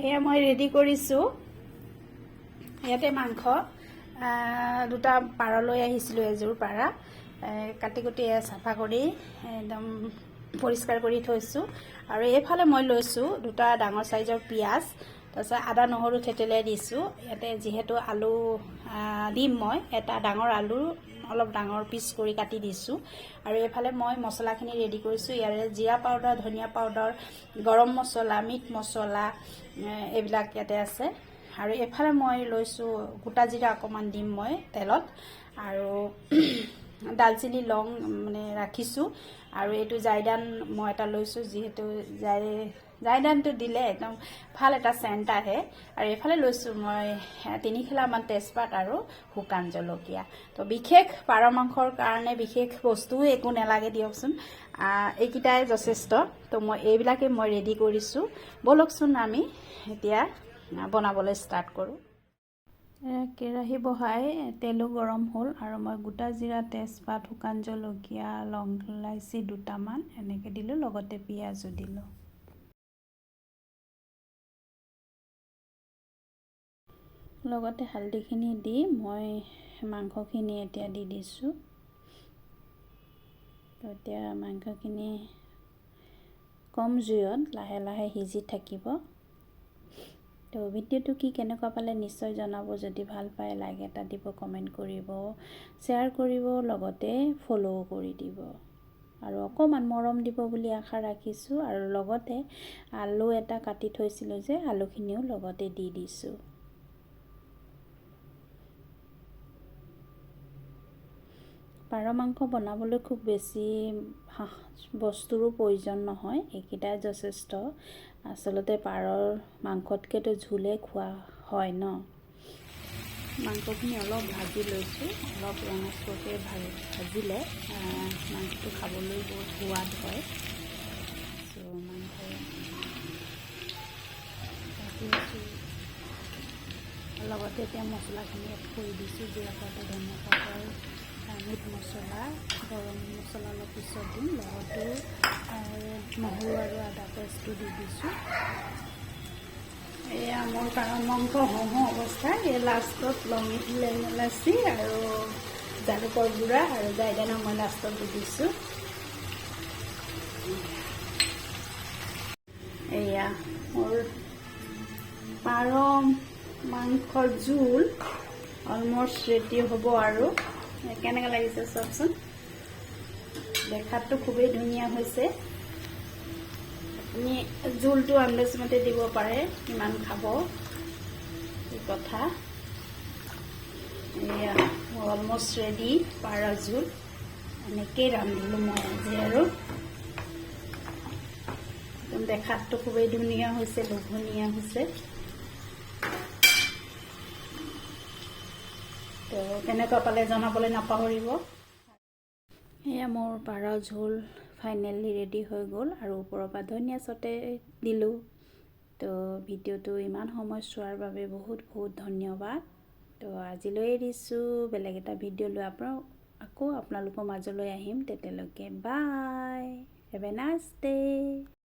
এয়া মই ৰেডি কৰিছোঁ। ইয়াতে মাংস দুটা পাৰ লৈ আহিছিলোঁ, এযোৰ পাৰা কাটি কুটি চাফা কৰি একদম পৰিষ্কাৰ কৰি থৈছোঁ। আৰু এইফালে মই লৈছোঁ দুটা ডাঙৰ চাইজৰ পিঁয়াজ, তাৰপিছত আদা নহৰু থেতেলাই দিছোঁ। ইয়াতে যিহেতু আলু দিম মই, এটা ডাঙৰ আলু অলপ ডাঙৰ পিচ কৰি কাটি দিছোঁ। আৰু এইফালে মই মছলাখিনি ৰেডি কৰিছোঁ। ইয়াৰে জিৰা পাউডাৰ, ধনিয়া পাউডাৰ, গৰম মছলা, মিট মছলা এইবিলাক ইয়াতে আছে। আৰু এইফালে মই লৈছোঁ গোটা জিৰা অকণমান দিম মই তেলত, আৰু দালচিনি লং মানে ৰাখিছোঁ। আৰু এইটো জাইদান মই এটা লৈছোঁ, যিহেতু জাইদানটো দিলে একদম ভাল এটা চেণ্ট আহে। আৰু এইফালে লৈছোঁ মই 3 খেলামান তেজপাত আৰু শুকান জলকীয়া। তো বিশেষ পাৰ মাংসৰ কাৰণে বিশেষ বস্তুও একো নালাগে দিয়কচোন, এইকেইটাই যথেষ্ট। তো মই এইবিলাকে মই ৰেডি কৰিছোঁ। ব'লকচোন আমি এতিয়া বনাবলৈ ষ্টাৰ্ট কৰোঁ। কেৰাহী বহাই তেলো গৰম হ'ল, আৰু মই গোটা জিৰা, তেজপাত, শুকান জলকীয়া, লং ইলাচি দুটামান এনেকৈ দিলোঁ, লগতে পিঁয়াজো দিলোঁ। লগতে হালধিখিনি দি মই মাংসখিনি এতিয়া দি দিছোঁ। তো এতিয়া মাংসখিনি কম জুইত লাহে লাহে সিজি থাকিব। তো ভিডিঅ'টো কেনেকুৱা পালে নিশ্চয় জনাব। যদি ভাল পায় লাইক এটা দিব, কমেণ্ট কৰিব, শ্বেয়াৰ কৰিব, লগতে ফ'ল' কৰি দিব, আৰু অকণমান মৰম দিব বুলি আশা ৰাখিছোঁ। আৰু লগতে আলু এটা কাটি থৈছিলোঁ যে, আলুখিনিও লগতে দি দিছোঁ। পাৰ মাংস বনাবলৈ খুব বেছি বস্তুৰো প্ৰয়োজন নহয়, এইকেইটাই যথেষ্ট। আচলতে পাৰৰ মাংসতকৈতো ঝোলে খোৱা হয় ন। মাংসখিনি অলপ ভাজি লৈছোঁ, অলপ ৰঙচুৱাকৈ ভাজিলে মাংসটো খাবলৈ বহুত সোৱাদ হয়। চ' মাংস ভাজি আছোঁ, লগতে এতিয়া মছলাখিনি এড কৰি দিছোঁ। জিৰা পাউডাৰ, ধনিয়া পাউডাৰ, মিট মছলা, গৰম মছলা অলপ পিছত দিম, লগতে নহৰু আৰু আদা পেষ্টটো দি দিছোঁ। এয়া মোৰ পাৰ মাংস হওঁ অৱস্থা। এই লাষ্টত লং ইলাচি আৰু জালুকৰ গুড়া আৰু জাইদানা মই লাষ্টত দি দিছোঁ। এয়া মোৰ পাৰ মাংসৰ জোল অলমষ্ট ৰেডি হ'ব। আৰু কেনেকৈ লাগিছে চাওকচোন, দেখাততো খুবেই ধুনীয়া হৈছে। আপুনি জোলটো আন্দাজমতে দিব পাৰে কিমান খাব, এই কথা। এয়া অলমষ্ট ৰেডি পাৰ জোল, এনেকেই ৰান্ধিলোঁ মই আজি। আৰু একদম দেখাততো খুবেই ধুনীয়া হৈছে, লোভনীয় হৈছে। তো কেনেকুৱা পালে জনাবলৈ নাপাহৰিব। এয়া মোৰ পাৰ ঝোল ফাইনেলি ৰেডি হৈ গ'ল, আৰু ওপৰৰ পৰা ধনিয়া চটে দিলোঁ। তো ভিডিঅ'টো ইমান সময় চোৱাৰ বাবে বহুত বহুত ধন্যবাদ। তো আজিলৈ এৰিছোঁ, বেলেগ এটা ভিডিঅ' লৈ আকৌ আপোনালোকৰ মাজলৈ আহিম। তেতিয়ালৈকে বাই, হেভ এ নাইচ ডে'।